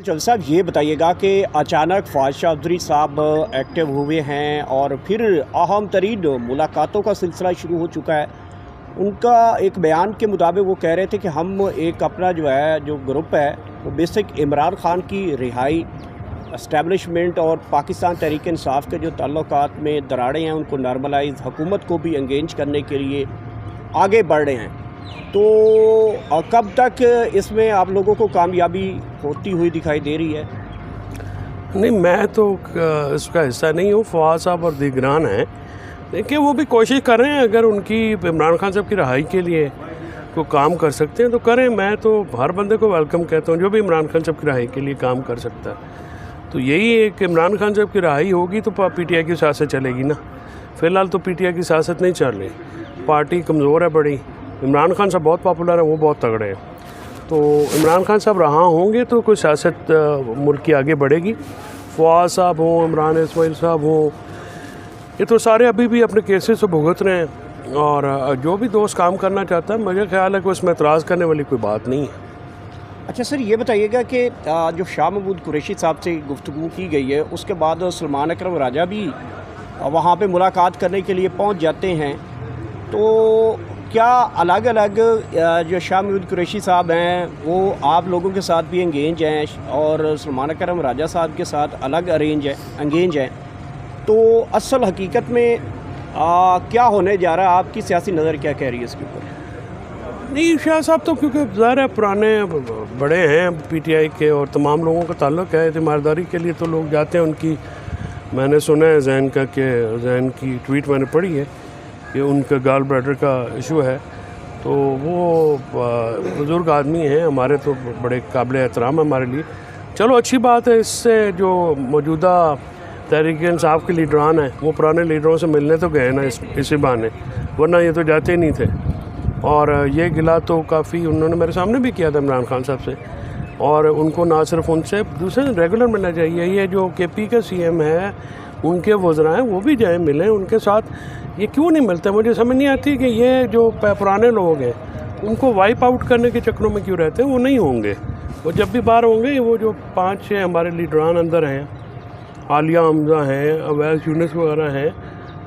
चौधरी साहब ये बताइएगा कि अचानक फवाद चौधरी साहब एक्टिव हुए हैं और फिर अहम तरीन मुलाकातों का सिलसिला शुरू हो चुका है। उनका एक बयान के मुताबिक वो कह रहे थे कि हम एक अपना जो ग्रुप है वो बेसिक इमरान खान की रिहाई, इस्टेब्लिशमेंट और पाकिस्तान तहरीक इंसाफ के जो ताल्लुकात में दरारें हैं उनको नॉर्मलाइज, हुकूमत को भी एंगेज करने के लिए आगे बढ़ रहे हैं। तो कब तक इसमें आप लोगों को कामयाबी होती हुई दिखाई दे रही है? नहीं, मैं तो इसका हिस्सा नहीं हूँ। फवाद साहब और दीगरान हैं, देखिए वो भी कोशिश कर रहे हैं। अगर उनकी इमरान खान साहब की रहाई के लिए कोई काम कर सकते हैं तो करें। मैं तो हर बंदे को वेलकम कहता हूँ जो भी इमरान खान साहब की रहाई के लिए काम कर सकता है। तो यही एक इमरान खान साहब की रहाई होगी तो पीटीआई की सियासत चलेगी ना। फ़िलहाल तो पीटीआई की सियासत नहीं चल रही, पार्टी कमज़ोर है बड़ी। इमरान खान साहब बहुत पॉपुलर है, वो बहुत तगड़े हैं। तो इमरान खान साहब रहा होंगे तो कोई सियासत मुल्क की आगे बढ़ेगी। फवाद साहब हों, इमरान इस्माइल साहब हों, ये तो सारे अभी भी अपने केसेस से भुगत रहे हैं। और जो भी दोस्त काम करना चाहता है, मुझे ख्याल है कि उसमें एतराज़ करने वाली कोई बात नहीं है। अच्छा सर, ये बताइएगा कि जो शाह महमूद कुरैशी साहब से गुफ्तगू की गई है उसके बाद सलमान अकरम राजा भी वहाँ पे मुलाकात करने के लिए पहुँच जाते हैं, तो क्या अलग अलग जो शाह महमूद कुरैशी साहब हैं वो आप लोगों के साथ भी एंगेज हैं और सलमान अकरम राजा साहब के साथ अलग एंगेज हैं, तो असल हकीकत में क्या होने जा रहा है? आपकी सियासी नज़र क्या कह रही है इसके ऊपर? नहीं, शाह साहब तो क्योंकि ज़ाहिर है पुराने बड़े हैं पीटीआई के और तमाम लोगों का ताल्लुक़ है, तीमारदारी के लिए तो लोग जाते हैं उनकी। मैंने सुना है जैन की ट्वीट मैंने पढ़ी है कि उनका गाल ब्लैडर का इशू है, तो वो बुज़ुर्ग आदमी हैं हमारे, तो बड़े काबिल एहतराम है हमारे लिए। चलो अच्छी बात है, इससे जो मौजूदा तहरीक इंसाफ के लीडरान हैं वो पुराने लीडरों से मिलने तो गए ना इसी बहाने, वरना ये तो जाते ही नहीं थे। और ये गिला तो काफ़ी उन्होंने मेरे सामने भी किया था इमरान खान साहब से, और उनको ना सिर्फ उनसे दूसरे रेगुलर मिलना चाहिए। ये जो केपी का सीएम है उनके वज़रा हैं वो भी जाए मिलें उनके साथ। ये क्यों नहीं मिलते? मुझे समझ नहीं आती कि ये जो पुराने लोग हैं उनको वाइप आउट करने के चक्करों में क्यों रहते हैं। वो नहीं होंगे, वो जब भी बाहर होंगे। वो जो 5-6 हमारे लीडरान अंदर हैं, आलिया हमजा हैं, अवैस यूनिस वगैरह हैं,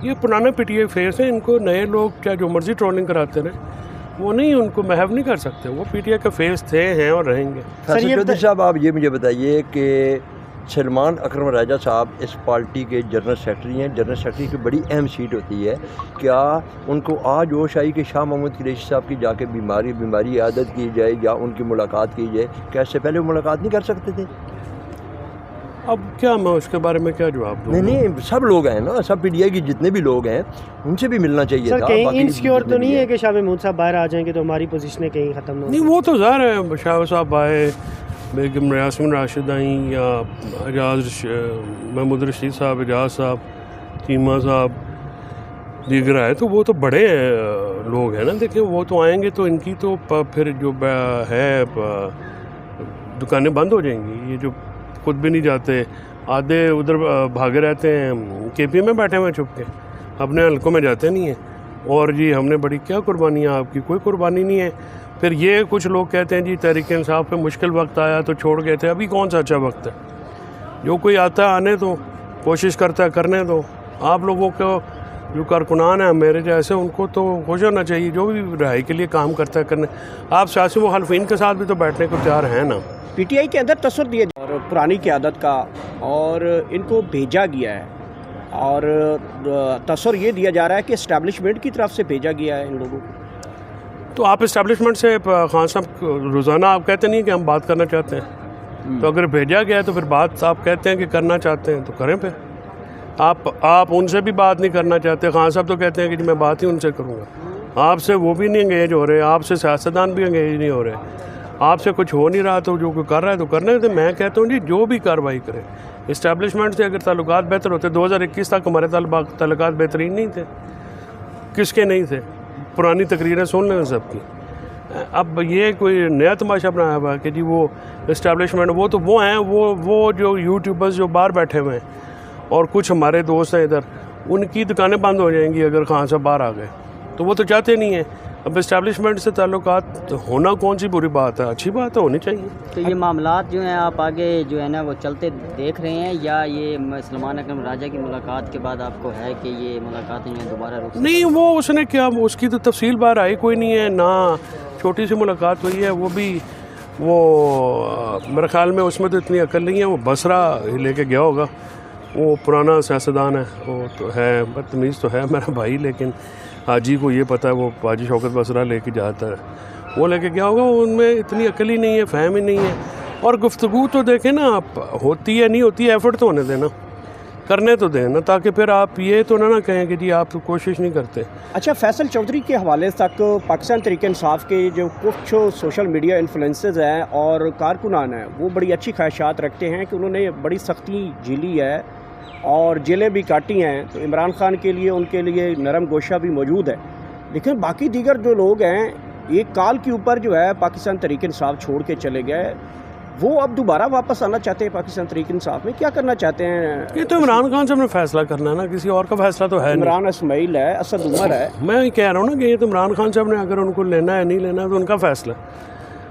ये पुराने पीटीआई फेस हैं। इनको नए लोग क्या जो मर्जी ट्रोलिंग कराते रहे, वो नहीं, उनको महव नहीं कर सकते। वो पीटीआई के फेस थे, हैं और रहेंगे। चौधरी साहब, आप ये मुझे बताइए कि सलमान अकरम राजा साहब इस पार्टी के जनरल सेक्रेटरी हैं। जनरल सेक्रेटरी की बड़ी अहम सीट होती है। क्या उनको आज होश आई कि शाह महमूद कुरैशी साहब की जाके बीमारी आदत की जाए या उनकी मुलाकात की जाए? क्या इससे पहले वो मुलाकात नहीं कर सकते थे? अब क्या मैं उसके बारे में क्या जवाब दूँ? नहीं, सब लोग हैं ना, सब पीटीआई के जितने भी लोग हैं उनसे भी मिलना चाहिए था। कहीं इनसिक्योर तो नहीं है कि शाह महमूद साहब बाहर आ जाएंगे तो हमारी पोजीशनें कहीं ख़त्म नहीं? वो तो ज़ाहिर है, शाह साहब आए, बेगम यास्मीन राशिद आई, या महमूद रशीद साहब, एजाज साहब, चीमा साहब, दीगर आए, तो वो तो बड़े लोग हैं ना। देखिए वो तो आएंगे तो इनकी तो फिर जो है दुकानें बंद हो जाएंगी। ये जो खुद भी नहीं जाते, आधे उधर भागे रहते हैं, केपी में बैठे हुए छुप के, अपने हल्कों में जाते नहीं हैं। और जी हमने बड़ी क्या कुर्बानियाँ, आपकी कोई कुर्बानी नहीं है। फिर ये कुछ लोग कहते हैं जी तहरीक इंसाफ पे मुश्किल वक्त आया तो छोड़ गए थे। अभी कौन सा अच्छा वक्त है? जो कोई आता है आने तो, कोशिश करता है करने दो। आप लोगों को जो कारकुनान है मेरे जैसे, उनको तो खुश होना चाहिए जो भी रिहाई के लिए काम करता है करने। आप सियासी मुखालफिन के साथ भी तो बैठने को तैयार हैं ना। पीटीआई के अंदर तसव्वुर दिया और पुरानी क़यादत का, और इनको भेजा गया है, और तसव्वुर ये दिया जा रहा है कि इस्टेब्लिशमेंट की तरफ से भेजा गया है इन लोगों को। तो आप इस्टेब्लिशमेंट से खान साहब रोज़ाना आप कहते नहीं कि हम बात करना चाहते हैं, तो अगर भेजा गया है तो फिर बात आप कहते हैं कि करना चाहते हैं तो करें। फिर आप उनसे भी बात नहीं करना चाहते। खान साहब तो कहते हैं कि मैं बात ही उनसे करूँगा। आपसे वो भी नहीं एंगेज हो रहे, आपसे सियासतदान भी एंगेज नहीं हो रहे, आपसे कुछ हो नहीं रहा, तो जो कोई कर रहा है तो करने दें। मैं कहता हूँ जी जो भी कार्रवाई करें, इस्टेब्लिशमेंट से अगर ताल्लुकात बेहतर होते, 2021 तक हमारे ताल्लुकात बेहतरीन नहीं थे। किसके नहीं थे? पुरानी तकरीरें सुन लें सबकी। अब ये कोई नया तमाशा बनाया हुआ है कि जी वो इस्टेब्लिशमेंट, वो तो वो हैं, वो जो यूट्यूबर्स जो बाहर बैठे हुए हैं और कुछ हमारे दोस्त हैं इधर, उनकी दुकानें बंद हो जाएंगी अगर खान साहब बाहर आ गए। तो वो तो चाहते नहीं हैं। अब इस्टेब्लिशमेंट से ताल्लुकात होना कौन सी बुरी बात है, अच्छी बात है, होनी चाहिए। तो ये मामलात जो हैं आप आगे जो है ना वो चलते देख रहे हैं, या ये सलमान अकरम राजा की मुलाकात के बाद आपको है कि ये मुलाकात जो है दोबारा रुक सकती नहीं, वो उसने क्या, उसकी तो तफसील बाहर आई कोई नहीं है ना, छोटी सी मुलाकात हुई है, वो भी मेरे ख्याल में उसमें तो इतनी अकल नहीं है, वो बसरा लेके गया होगा, वो पुराना सियासतदान है, वो तो है बदतमीज़ तो है मेरा भाई, लेकिन हाजी को ये पता है वो हाजी शौकत बसरा लेके जाता है, वो लेके गया होगा, उनमें इतनी अकल ही नहीं है, फ़हम ही नहीं है। और गुफ्तगू तो देखें ना आप, होती है नहीं होती है, एफ़र्ट तो होने देना, करने तो देना, ताकि फिर आप ये तो ना कहें कि जी आप तो कोशिश नहीं करते। अच्छा, फैसल चौधरी के हवाले तक पाकिस्तान तहरीक इंसाफ के जो कुछ सोशल मीडिया इन्फ्लुएंसर्स हैं और कारकुनान हैं, वो बड़ी अच्छी ख्वाहिशात रखते हैं कि उन्होंने बड़ी सख्ती झेली है और जेलें भी काटी हैं, तो इमरान खान के लिए उनके लिए नरम गोशा भी मौजूद है। लेकिन बाकी दीगर जो लोग हैं, एक काल के ऊपर जो है पाकिस्तान तहरीक इंसाफ छोड़ के चले गए, वो अब दोबारा वापस आना चाहते हैं पाकिस्तान तहरीक इंसाफ में, क्या करना चाहते हैं? ये तो इमरान खान से हमने फैसला करना है ना, किसी और का फैसला तो है नहीं। इमरान इस्माइल है, असद उमर है। मैं कह रहा हूँ ना कि ये तो इमरान खान साहब ने अगर उनको लेना है नहीं लेना है तो उनका फैसला,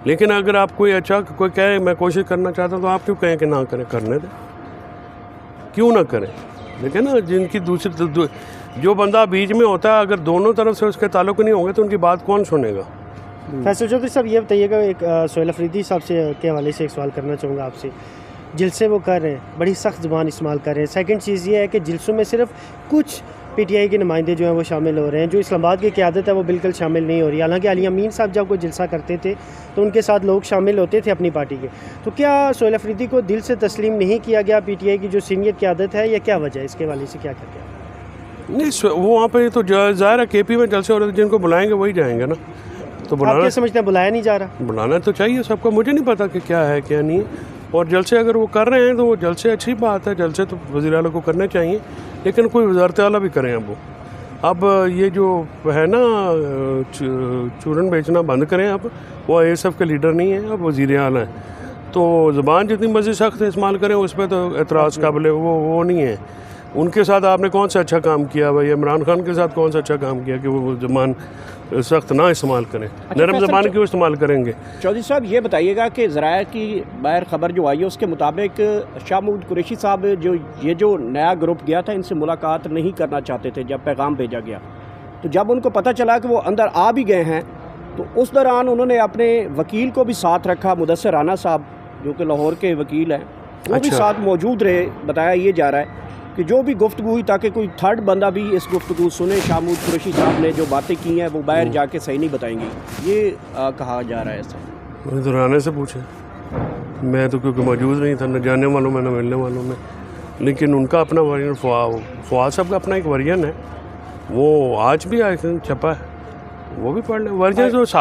लेकिन अगर आप कोई अच्छा कोई कहे मैं कोशिश करना चाहता हूँ तो आप क्यों कहें कि ना करें, करने दें, क्यों ना करें। लेकिन ना जिनकी दूसरी जो बंदा बीच में होता है, अगर दोनों तरफ से उसके ताल्लुक नहीं होंगे तो उनकी बात कौन सुनेगा। फैसल चौधरी साहब ये बताइएगा, एक सोहेल अफरीदी साहब से के हवाले से एक सवाल करना चाहूँगा आपसे। जलसे वो कर रहे हैं, बड़ी सख्त ज़ुबान इस्तेमाल कर रहे हैं। सेकंड चीज़ ये है कि जलसों में सिर्फ कुछ पीटीआई के नुमाइंदे जो हैं वो शामिल हो रहे हैं, जो इस्लामाबाद की क़यादत है वो बिल्कुल शामिल नहीं हो रही। हालांकि अली अमीन साहब जब कोई जलसा करते थे तो उनके साथ लोग शामिल होते थे अपनी पार्टी के। तो क्या सोहेल अफरीदी को दिल से तस्लीम नहीं किया गया पीटीआई की जो सीनियर क़यादत है, या क्या वजह है, इसके हवाले से क्या कहते हैं? नहीं, वो वहाँ पर तो ज़ाहिर है केपी में जलसे हो रहे थे, जिनको बुलाएंगे वही जाएंगे ना। तो आप क्या समझते हैं, बुलाया नहीं जा रहा? बुलाना तो चाहिए सबको, मुझे नहीं पता कि क्या है क्या नहीं है। और जलसे अगर वो कर रहे हैं तो वो जलसे अच्छी बात है, जलसे तो वज़ीर आला को करने चाहिए, लेकिन कोई वज़ारत आला भी करें। अब ये जो है ना चूरन बेचना बंद करें। अब वो ASF के लीडर नहीं है, अब वज़ीर आला हैं, तो ज़बान जितनी मर्ज़ी सख्त इस्तेमाल करें उस पर तो एतराज़ काबिल वो नहीं है। उनके साथ आपने कौन सा अच्छा काम किया भाई? इमरान खान के साथ कौन सा अच्छा काम किया कि वो ज़बान सख्त ना इस्तेमाल करें? नरम ज़बान क्यों इस्तेमाल करेंगे? चौधरी साहब ये बताइएगा कि ज़राए की बाहर खबर जो आई है उसके मुताबिक शाह महमूद कुरैशी साहब जो नया ग्रुप गया था, इनसे मुलाकात नहीं करना चाहते थे जब पैगाम भेजा गया। तो जब उनको पता चला कि वो अंदर आ भी गए हैं, तो उस दौरान उन्होंने अपने वकील को भी साथ रखा, मुदस्सिर राना साहब जो कि लाहौर के वकील हैं, वो भी साथ मौजूद रहे। बताया ये जा रहा है कि जो भी गुफ्तगू हुई, ताकि कोई थर्ड बंदा भी इस गुफ्तगू सुने, शाह महमूद कुरैशी साहब ने जो बातें की हैं वो बाहर जाके सही नहीं बताएंगी, ये कहा जा रहा है ऐसा। तो राना से पूछे, मैं तो क्योंकि मौजूद नहीं था, न जाने वालों में न मिलने वालों में, लेकिन उनका अपना वर्जन, फवाद साहब का अपना एक वर्जन है, वो आज भी आई थिंक छपा है, वो भी पढ़ लें। वर्जन जो